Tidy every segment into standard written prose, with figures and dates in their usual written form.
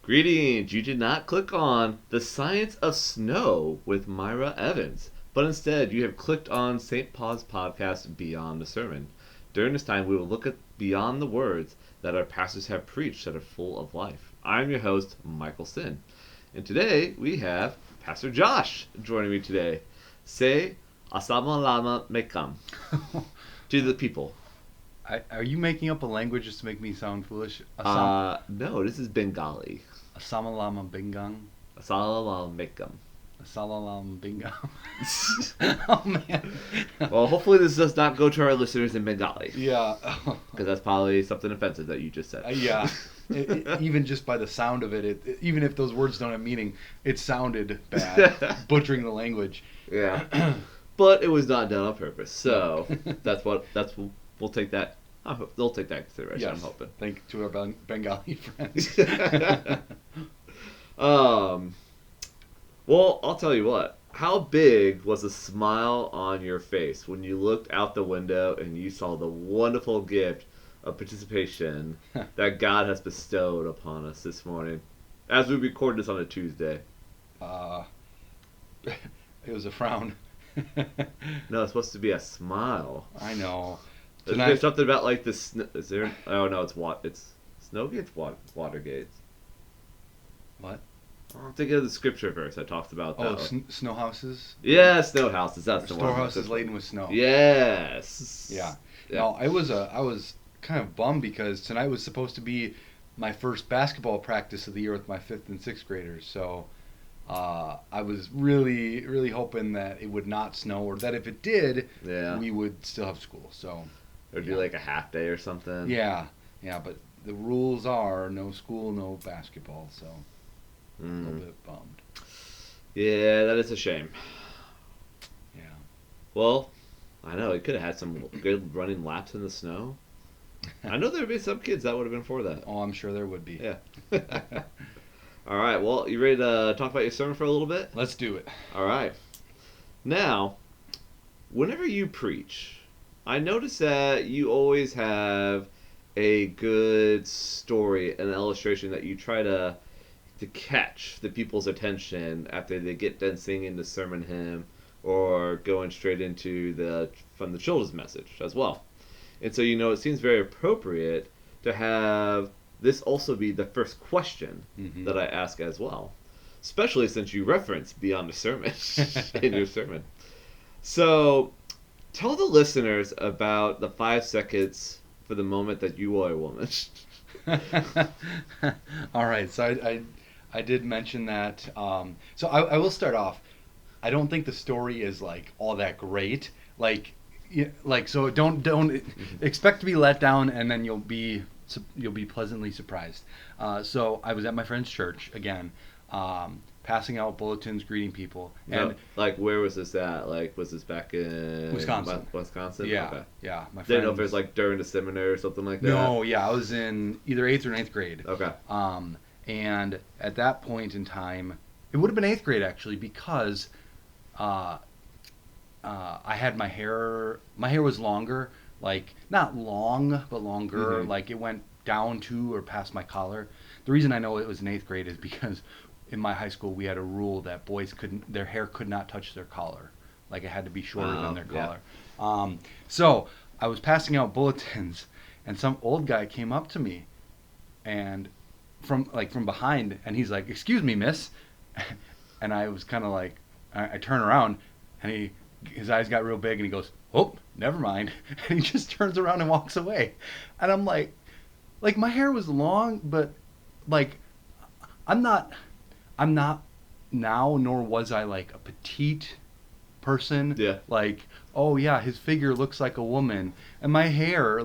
Greetings! You did not click on The Science of Snow with Myra Evans, but instead you have clicked on St. Paul's podcast Beyond the Sermon. During this time, we will look at beyond the words that our pastors have preached that are full of life. I'm your host, Michael Sinn, and today we have Pastor Josh joining me today. Say, Assalamu alaikum to the people. Are you making up a language just to make me sound foolish? No, this is Bengali. Asamalama bingang. Assalamu alaikum. Asalalama bingang. Oh man. Well, hopefully this does not go to our listeners in Bengali. Yeah. Because that's probably something offensive that you just said. Yeah. Even just by the sound of it, even if those words don't have meaning, it sounded bad. Butchering the language. Yeah. But it was not done on purpose. So we'll take that. They'll take that into consideration. Yes. I'm hoping. Thank you to our Bengali friends. Well, I'll tell you what. How big was the smile on your face when you looked out the window and you saw the wonderful gift of participation that God has bestowed upon us this morning, as we record this on a Tuesday? It was a frown. No, it's supposed to be a smile. I know. There's something about like this. Is there? Oh no, it's Snowgate's Watergate. What? I'm thinking of the scripture verse that talks about that. Oh, snow houses? Yeah, snow houses. That's the one. Storehouses laden with snow. Yes. Yeah. Yeah. No, I was kind of bummed because tonight was supposed to be my first basketball practice of the year with my 5th and 6th graders. So I was really, really hoping that it would not snow, or that if it did, we would still have school. So. Or do like a half day or something. Yeah. But the rules are no school, no basketball. So. A little bit bummed. Yeah, that is a shame. Yeah. Well, I know, it could have had some good running laps in the snow. I know there would be some kids that would have been for that. Oh, I'm sure there would be. Yeah. All right, well, you ready to talk about your sermon for a little bit? Let's do it. All right. Now, whenever you preach, I notice that you always have a good story, an illustration that you try to catch the people's attention after they get done singing the sermon hymn or going straight into from the children's message as well. And so, it seems very appropriate to have this also be the first question that I ask as well, especially since you reference beyond the sermon in your sermon. So tell the listeners about the 5 seconds for the moment that you are a woman. All right, so I did mention that. So I will start off. I don't think the story is like all that great. So don't expect to be let down, and then you'll be pleasantly surprised. So I was at my friend's church again, passing out bulletins, greeting people. And where was this at? Was this back in Wisconsin? Wisconsin? Yeah, okay. Yeah. My Didn't know if it was during the seminary or something like that. No, yeah, I was in either 8th or 9th grade. Okay. And at that point in time, it would have been 8th grade actually, because I had my hair was longer, not long, but longer. It went down to or past my collar. The reason I know it was in 8th grade is because in my high school we had a rule that boys their hair could not touch their collar. It had to be shorter than their collar. So I was passing out bulletins, and some old guy came up to me, and from behind, and he's like, "Excuse me, miss," and I was kind of I turn around, and his eyes got real big, and he goes, "Oh, never mind," and he just turns around and walks away, and I'm like my hair was long, but I'm not now, nor was I a petite person. Yeah. Oh yeah, his figure looks like a woman, and my hair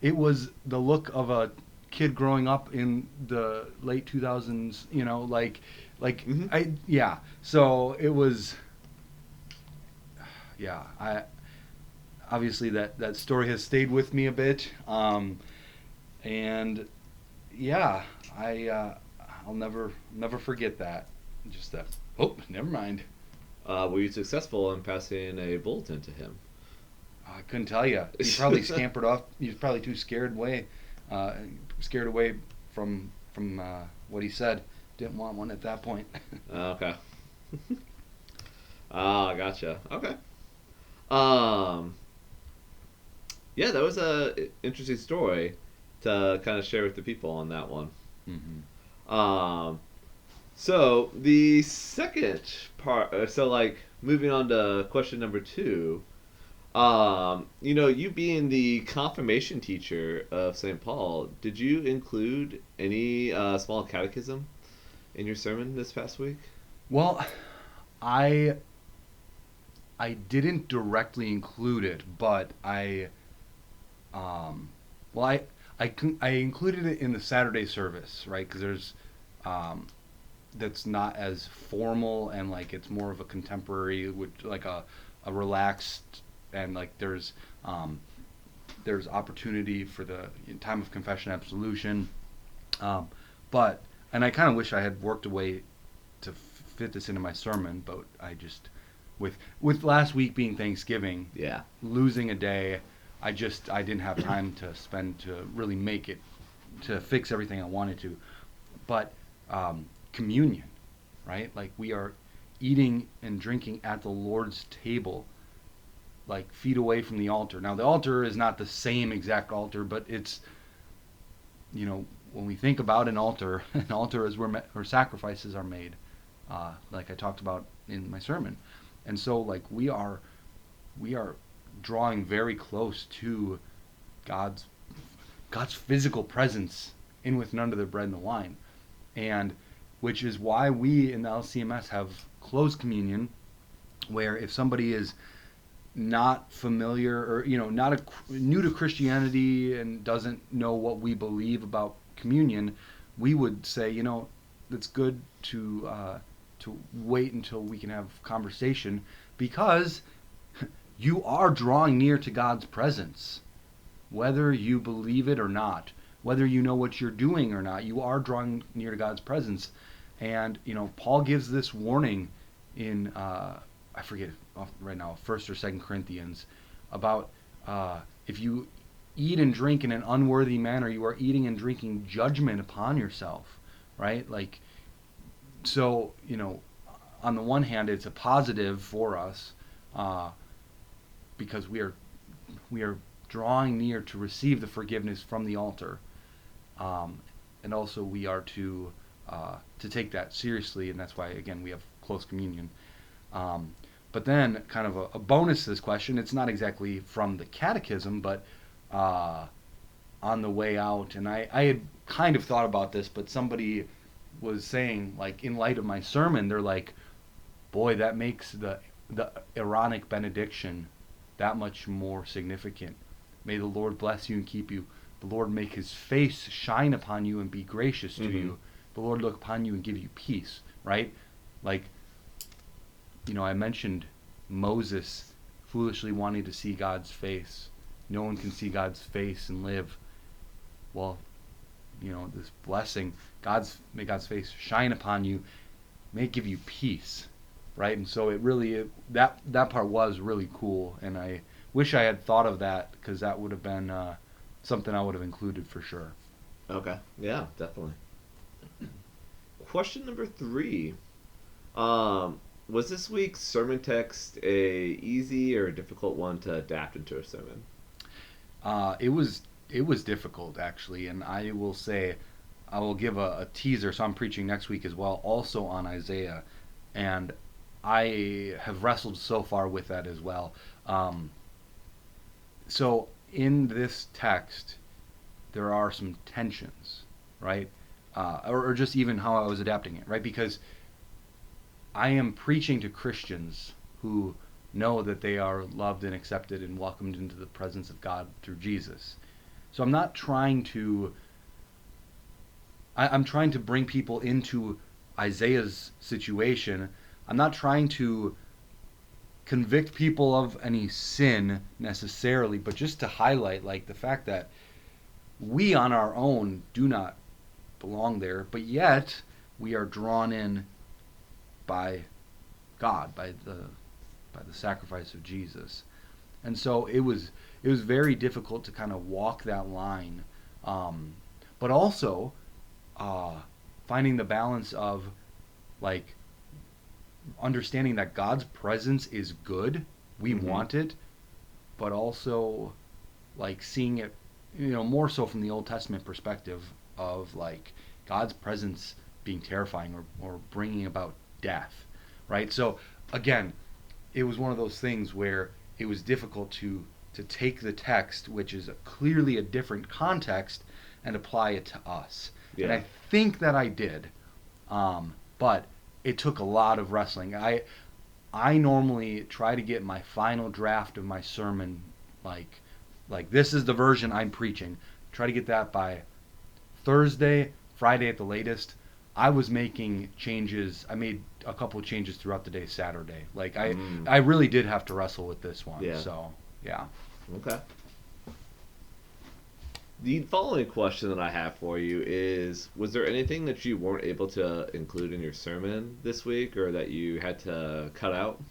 it was the look of a kid growing up in the late 2000s, so it was, I obviously that story has stayed with me a bit, and I'll never forget that, just that, oh, never mind. Were you successful in passing a bulletin to him? I couldn't tell you. He probably scampered off. He was probably too scared away from from what he said. Didn't want one at that point. Okay. Ah, gotcha. Okay. Um, yeah, that was a interesting story to kind of share with the people on that one. Hmm. Um, so the second part, so like moving on to question number two. You being the confirmation teacher of St. Paul, did you include any small catechism in your sermon this past week? Well, I I didn't directly include it, but um, well, I included it in the Saturday service, right? Because there's um, that's not as formal and like it's more of a contemporary, with like a relaxed and like there's opportunity for the time of confession absolution. Um, but and I kind of wish I had worked a way to fit this into my sermon, but I just with last week being Thanksgiving, Yeah. losing a day, I didn't have time to spend to really make it to fix everything I wanted to. But communion, right? Like we are eating and drinking at the Lord's table, like feet away from the altar. Now the altar is not the same exact altar, but it's when we think about an altar, an altar is where sacrifices are made, like I talked about in my sermon, and so like we are drawing very close to God's God's physical presence in with none of the bread and the wine, and which is why we in the LCMS have closed communion, where if somebody is not familiar or not new to Christianity and doesn't know what we believe about communion, we would say it's good to wait until we can have conversation because you are drawing near to God's presence, whether you believe it or not, whether you know what you're doing or not. You are drawing near to God's presence, and Paul gives this warning in I forget right now, First or Second Corinthians, about if you eat and drink in an unworthy manner, you are eating and drinking judgment upon yourself, right? Like, so on the one hand, it's a positive for us uh, because we are drawing near to receive the forgiveness from the altar, um, and also we are to take that seriously, and that's why again we have close communion. Um, but then, kind of a bonus to this question, it's not exactly from the catechism, but uh, on the way out, and I had kind of thought about this, but somebody was saying, like, in light of my sermon, they're like, boy, that makes the Aaronic benediction that much more significant. May the Lord bless you and keep you. The Lord make his face shine upon you and be gracious to Mm-hmm. you. The Lord look upon you and give you peace, right? Like, I mentioned Moses foolishly wanting to see God's face. No one can see God's face and live. Well, this blessing, may God's face shine upon you, may it give you peace, right? And so that part was really cool, and I wish I had thought of that because that would have been something I would have included for sure. Okay. Yeah, definitely. Question number three. Was this week's sermon text a easy or a difficult one to adapt into a sermon? It was difficult actually, and I will say I will give a teaser. So I'm preaching next week as well, also on Isaiah, and I have wrestled so far with that as well. Um, so in this text, there are some tensions, right? Or just even how I was adapting it, right? Because I am preaching to Christians who know that they are loved and accepted and welcomed into the presence of God through Jesus. So I'm not trying to. I'm trying to bring people into Isaiah's situation. I'm not trying to convict people of any sin necessarily, but just to highlight like the fact that we on our own do not belong there, but yet we are drawn in by God, by the sacrifice of Jesus. And so it was very difficult to kind of walk that line, but also uh, finding the balance of like understanding that God's presence is good, we Mm-hmm. want it, but also like seeing it, more so from the Old Testament perspective of like God's presence being terrifying or bringing about death, right? So again, it was one of those things where it was difficult to take the text, which is clearly a different context, and apply it to us. And Yeah. I think that I did, but it took a lot of wrestling. I normally try to get my final draft of my sermon like this is the version I'm preaching. Try to get that by Thursday, Friday at the latest. I was making changes. I made a couple of changes throughout the day Saturday. Like Mm. I really did have to wrestle with this one. Yeah. So, yeah. Okay. The following question that I have for you is: was there anything that you weren't able to include in your sermon this week, or that you had to cut out?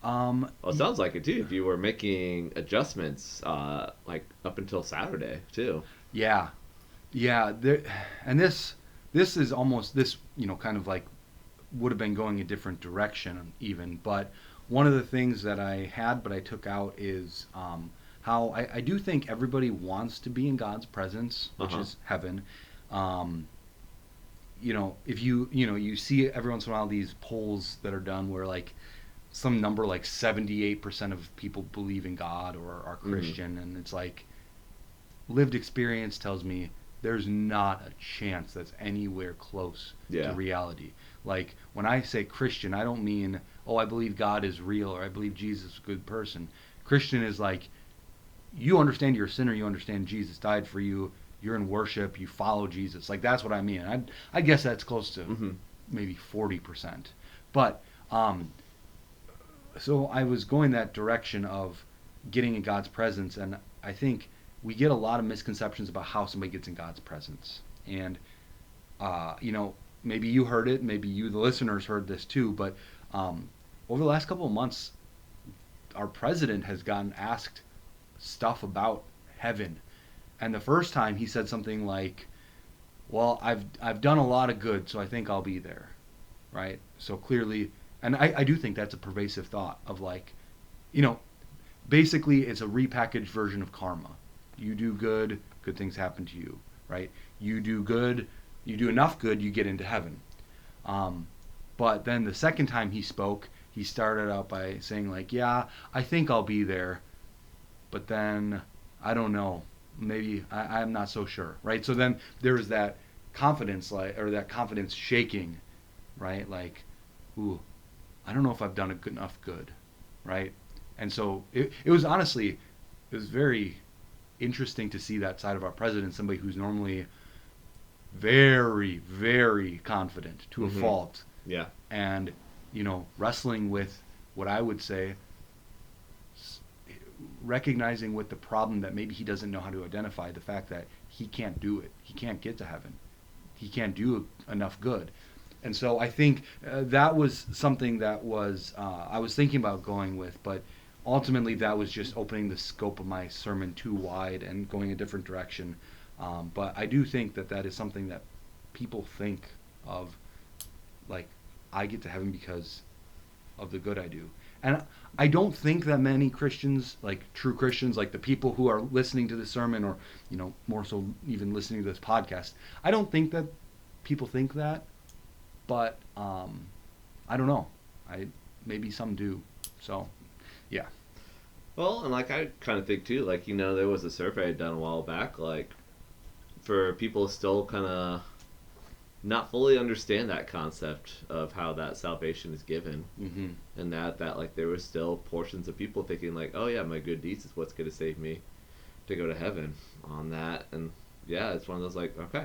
Um Well, it sounds like it too. If you were making adjustments, like up until Saturday too. yeah. Yeah, there and this is almost this, kind of like would have been going a different direction even. But one of the things that I had but I took out is how I do think everybody wants to be in God's presence, Uh which huh. is heaven. Um, if you see every once in a while these polls that are done where like some number like 78% of people believe in God or are Mm-hmm. Christian, and it's like lived experience tells me there's not a chance that's anywhere close to Yeah. reality. Like when I say Christian, I don't mean, oh, I believe God is real or I believe Jesus is a good person. Christian is like you understand you're a sinner, you understand Jesus died for you, you're in worship, you follow Jesus. Like that's what I mean. I guess that's close to Mm-hmm. maybe 40%. But um, so I was going that direction of getting in God's presence, and I think we get a lot of misconceptions about how somebody gets in God's presence. And maybe you heard it, maybe you, the listeners, heard this too. But um, over the last couple of months, our president has gotten asked stuff about heaven, and the first time he said something like, "Well, I've done a lot of good, so I think I'll be there." Right? So clearly, and I do think that's a pervasive thought of like, you know, basically it's a repackaged version of karma. You do good, good things happen to you, right? You do good, you do enough good, you get into heaven. Um, but then the second time he spoke, he started out by saying like, "Yeah, I think I'll be there, but then I don't know. Maybe I'm not so sure." Right? So then there is that confidence, like, or that confidence shaking, right? Like, ooh, I don't know if I've done a good enough good, right? And so it was honestly, it was very interesting to see that side of our president, somebody who's normally very, very confident to a Mm-hmm. fault, Yeah. and wrestling with what I would say, recognizing with the problem that maybe he doesn't know how to identify the fact that he can't do it, he can't get to heaven, he can't do enough good. And so I think that was something that was I was thinking about going with, but ultimately that was just opening the scope of my sermon too wide and going a different direction. But I do think that that is something that people think of, like I get to heaven because of the good I do. And I don't think that many Christians, like true Christians, like the people who are listening to this sermon or, more so even listening to this podcast, I don't think that people think that, but I don't know. I maybe some do. So, yeah. Well, and like I kind of think too, like there was a survey done a while back, like for people still kind of not fully understand that concept of how that salvation is given, Mm-hmm. and that like there was still portions of people thinking like, oh yeah, my good deeds is what's going to save me to go to heaven on that. And yeah, it's one of those like, okay,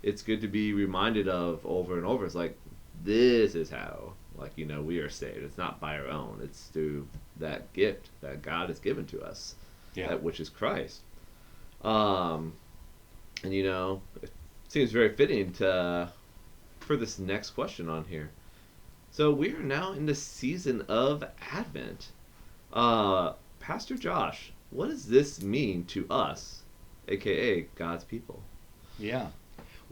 it's good to be reminded of over and over. It's like, this is how, like, we are saved. It's not by our own, it's through that gift that God has given to us, Yeah. that which is Christ. um and it seems very fitting to for this next question on here. So we are now in the season of Advent. Pastor Josh, what does this mean to us, aka God's people? Yeah.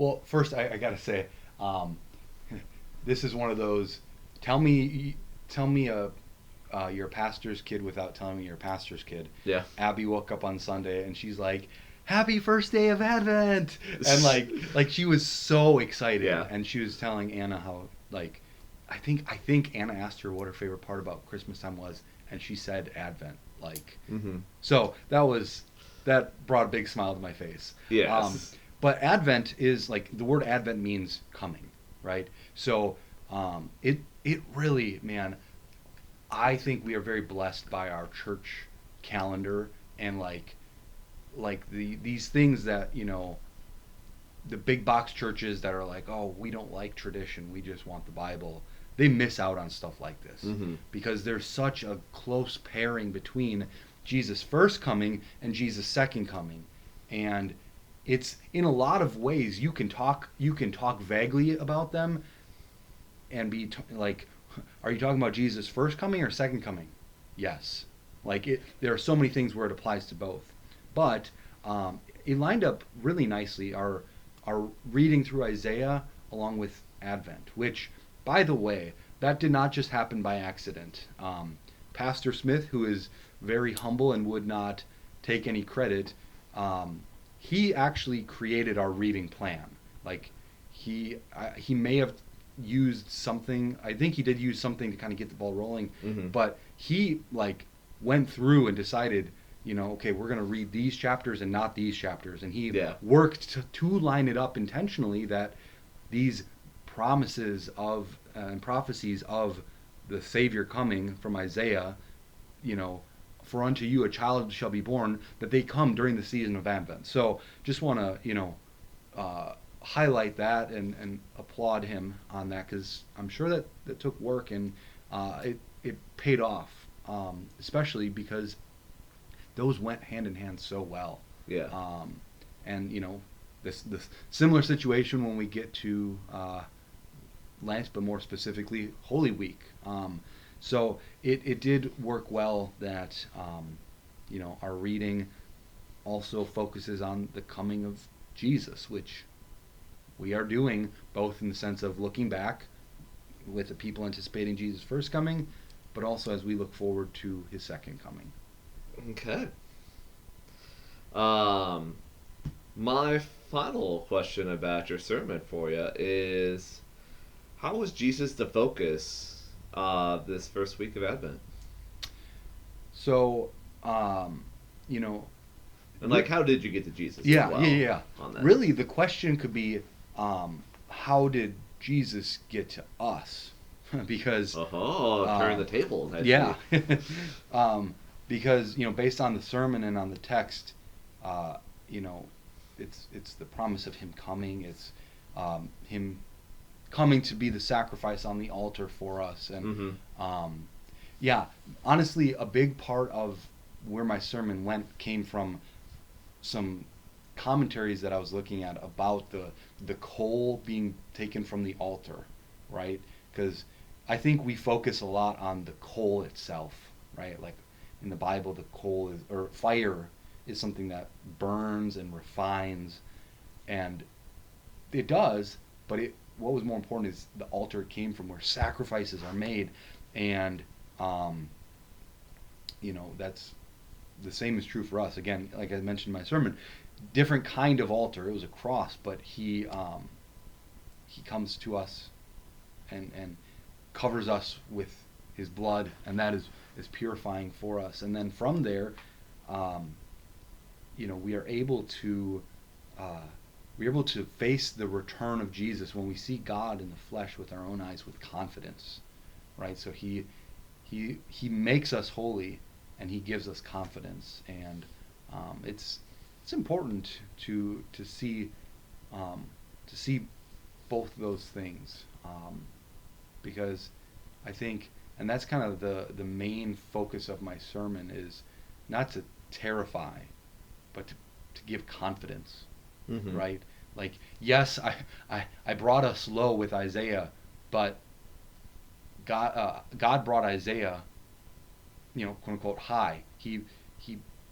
Well, first I gotta say, um, this is one of those. Tell me you're a pastor's kid without telling me you're a pastor's kid. Yeah. Abby woke up on Sunday and she's like, "Happy first day of Advent!" And like she was so excited, Yeah. and she was telling Anna how like, I think Anna asked her what her favorite part about Christmas time was, and she said Advent. Like, Mm-hmm. so that brought a big smile to my face. Yes. But Advent is like the word Advent means coming, right? So it really, man, I think we are very blessed by our church calendar and these things that the big box churches that are like, oh, we don't like tradition, we just want the Bible. They miss out on stuff like this Mm-hmm. because there's such a close pairing between Jesus' first coming and Jesus' second coming, and it's in a lot of ways you can talk vaguely about them and like, are you talking about Jesus' first coming or second coming? Yes. Like there are so many things where it applies to both, but it lined up really nicely. Our reading through Isaiah along with Advent, which, by the way, that did not just happen by accident. Pastor Smith, who is very humble and would not take any credit, he actually created our reading plan. Like he may have used something. I think he did use something to kind of get the ball rolling, Mm-hmm. but he like went through and decided, okay, we're going to read these chapters and not these chapters, and he Yeah. worked to line it up intentionally that these promises of and prophecies of the Savior coming from Isaiah, you know, for unto you a child shall be born, that they come during the season of Advent. So just want to, highlight that and applaud him on that, because I'm sure that took work, and it paid off, especially because those went hand in hand so well. Yeah. And this similar situation when we get to Lent, but more specifically Holy Week. So it did work well that our reading also focuses on the coming of Jesus, which we are doing both in the sense of looking back with the people anticipating Jesus' first coming, but also as we look forward to his second coming. Okay. My final question about your sermon for you is, how was Jesus the focus this first week of Advent? So, you know, And like, how did you get to Jesus? yeah, as well yeah, yeah. On that. Really, the question could be, how did Jesus get to us? Because Oh, turn the table. I yeah, see. because based on the sermon and on the text, uh, you know, it's the promise of him coming. It's him coming to be the sacrifice on the altar for us, and Mm-hmm. yeah, honestly, a big part of where my sermon went came from some commentaries that I was looking at about the coal being taken from the altar, right? Because I think we focus a lot on the coal itself, right? Like in the Bible, the coal is, or fire is something that burns and refines, and it does. But what was more important is the altar it came from, where sacrifices are made, and that's the same is true for us. Again, like I mentioned in my sermon, different kind of altar. It was a cross, but he comes to us and covers us with his blood, and that is purifying for us. And then from there, we are able to face the return of Jesus when we see God in the flesh with our own eyes with confidence, right? So he makes us holy, and he gives us confidence, and it's important to see both those things, because I think, and that's kind of the main focus of my sermon, is not to terrify, but to give confidence, Mm-hmm. right? Like, yes, I brought us low with Isaiah, but God brought Isaiah, quote unquote, high. He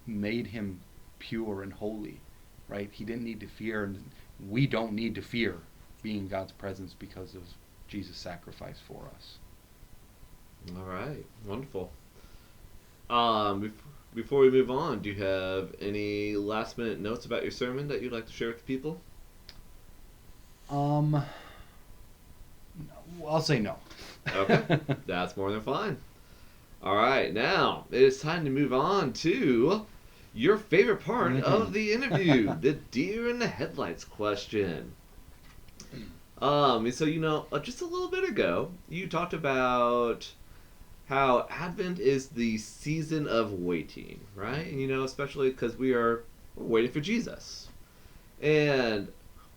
made him pure and holy, right? He didn't need to fear, and we don't need to fear being in God's presence because of Jesus' sacrifice for us. All right, wonderful. Before we move on, do you have any last minute notes about your sermon that you'd like to share with the people? I'll say no. Okay, that's more than fine. All right, now it is time to move on to your favorite part of the interview, the deer in the headlights question. So just a little bit ago, you talked about how Advent is the season of waiting, right? And, especially because we're waiting for Jesus. And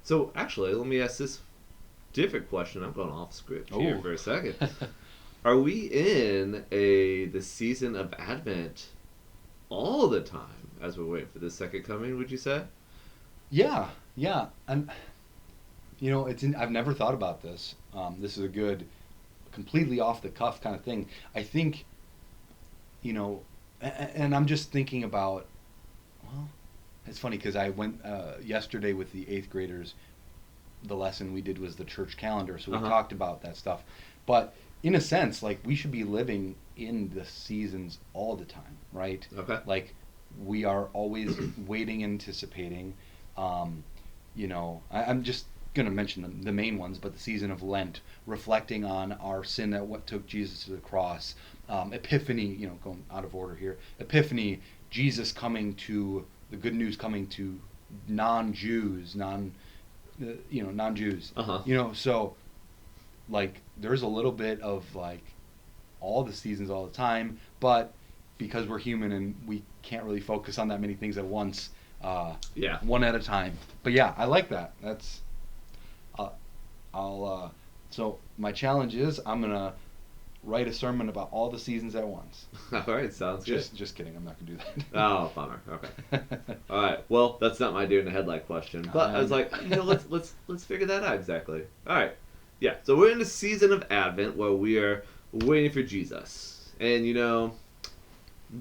so, actually, let me ask this different question. I'm going off script here for a second. Are we in the season of Advent all the time as we're waiting for the second coming, would you say? Yeah. And, I've never thought about this. This is a good, completely off the cuff kind of thing. I think, and I'm just thinking about, well, it's funny because I went yesterday with the 8th graders. The lesson we did was the church calendar, so we talked about that stuff. But in a sense, like, we should be living in the seasons all the time, right? Okay. Like, we are always waiting, anticipating. I'm just going to mention the main ones, but the season of Lent, reflecting on our sin that what took Jesus to the cross. Epiphany, going out of order here. Epiphany, Jesus coming to, the good news coming to non-Jews, non-Jews. So, like, there's a little bit of, like, all the seasons all the time, but because we're human and we can't really focus on that many things at once, one at a time. But yeah, I like that. That's, so my challenge is I'm going to write a sermon about all the seasons at once. All right, sounds good. Just kidding, I'm not going to do that. Oh, bummer. Okay. All right. Well, that's not my deer in the headlight question, but I was like, let's figure that out exactly. All right. Yeah. So we're in the season of Advent where we are waiting for Jesus, and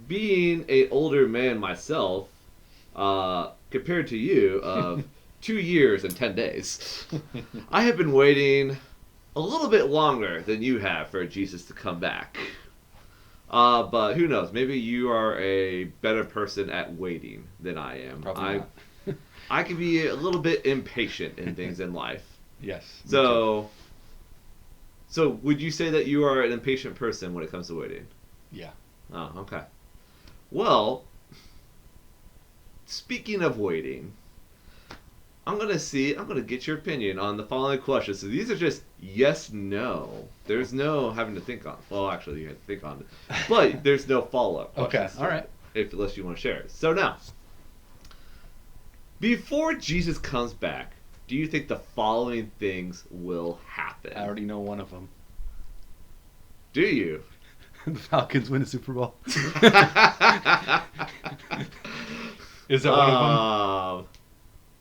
being an older man myself, compared to you of 2 years and 10 days, I have been waiting a little bit longer than you have for Jesus to come back. But who knows? Maybe you are a better person at waiting than I am. Probably not. I can be a little bit impatient in things in life. Yes. So would you say that you are an impatient person when it comes to waiting? Yeah. Oh, okay. Well, speaking of waiting, I'm gonna get your opinion on the following questions. So these are just yes, no. There's no having to think on. Well, actually, you have to think on it, but there's no follow-up questions. Okay, all right. Unless you want to share it. So now, before Jesus comes back, do you think the following things will happen? I already know one of them. Do you? The Falcons win a Super Bowl. Is that one of them?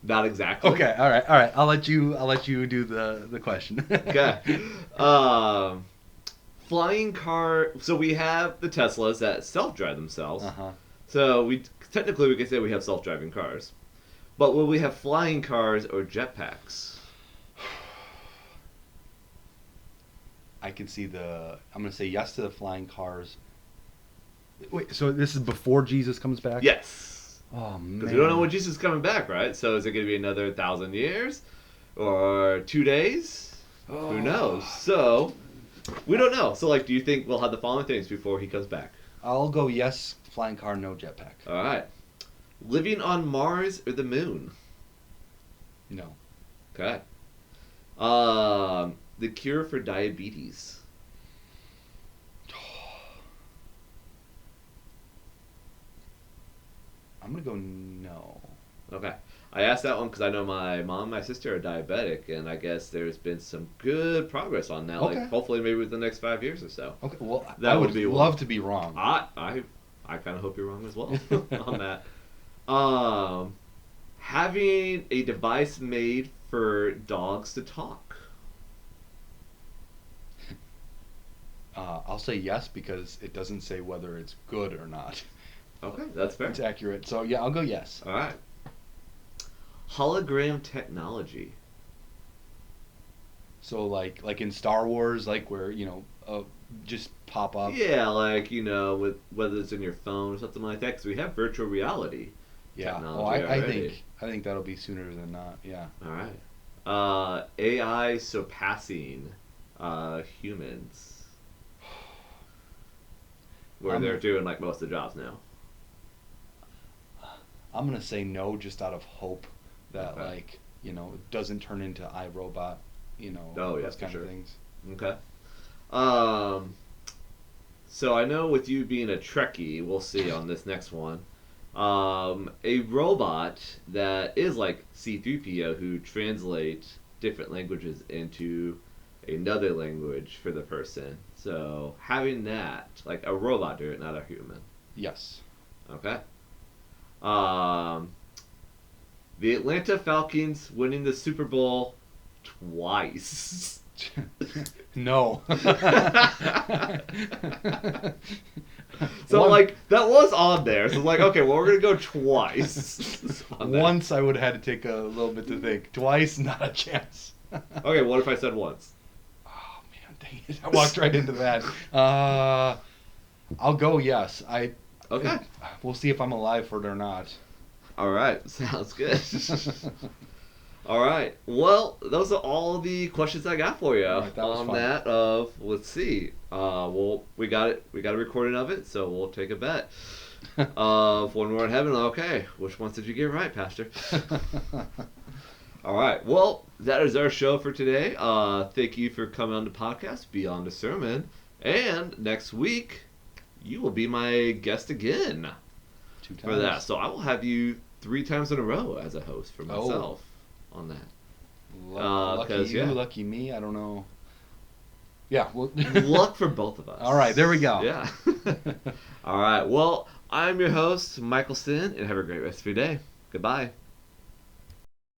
Not exactly. Okay, all right. I'll let you do the question. Okay. Flying car. So we have the Teslas that self-drive themselves. So we can say we have self-driving cars. But will we have flying cars or jetpacks? I can see I'm going to say yes to the flying cars. Wait, so this is before Jesus comes back? Yes. Oh, man. Because we don't know when Jesus is coming back, right? So is it going to be another 1,000 years? Or 2 days? Oh. Who knows? So, we don't know. So, do you think we'll have the following things before he comes back? I'll go yes, flying car, no jetpack. All right. Living on Mars or the moon? No. Okay. The cure for diabetes? I'm going to go no. Okay. I asked that one because I know my mom and my sister are diabetic, and I guess there's been some good progress on that. Okay. Hopefully maybe within the next 5 years or so. Okay, well, that I would be love to be wrong. I kind of hope you're wrong as well on that. Having a device made for dogs to talk. I'll say yes because it doesn't say whether it's good or not. Okay, that's fair. It's accurate. So, yeah, I'll go yes. All right. Hologram technology. So like in Star Wars, like where just pop up. Yeah, like, with whether it's in your phone or something like that, because we have virtual reality Yeah. Oh, technology I already. think that'll be sooner than not. Yeah. All right. AI surpassing humans, where they're I'm doing like most of the jobs now. I'm gonna say no, just out of hope that Okay. it doesn't turn into iRobot, Oh yeah, those for kind of sure. things. Okay. Um. So I know with you being a Trekkie, we'll see on this next one. A robot that is like C3PO who translates different languages into another language for the person. So having that, like a robot do it, not a human. Yes. Okay. Um, the Atlanta Falcons winning the Super Bowl twice. No. So One like that was on there. So like, okay, well we're gonna go twice on that. once I would have had to take a little bit to think. Twice, not a chance. Okay, what if I said once? Oh man, dang it! I walked right into that. I'll go yes. Okay. We'll see if I'm alive for it or not. All right, sounds good. All right. Well, those are all the questions I got for you All right, that was on fun. that. Of let's see. Well, we got it. We got a recording of it, so we'll take a bet. Of when we're in heaven. Okay, which ones did you get right, Pastor? All right. Well, that is our show for today. Thank you for coming on the podcast, Beyond the Sermon, and next week you will be my guest again Two for that. times. So I will have you 3 times in a row as a host for Oh. myself on that. Lucky 'Cause, you, yeah. lucky me. I don't know. Yeah. Well, Luck for both of us. All right, there we go. Yeah. All right. Well, I'm your host, Michael Sinn, and have a great rest of your day. Goodbye.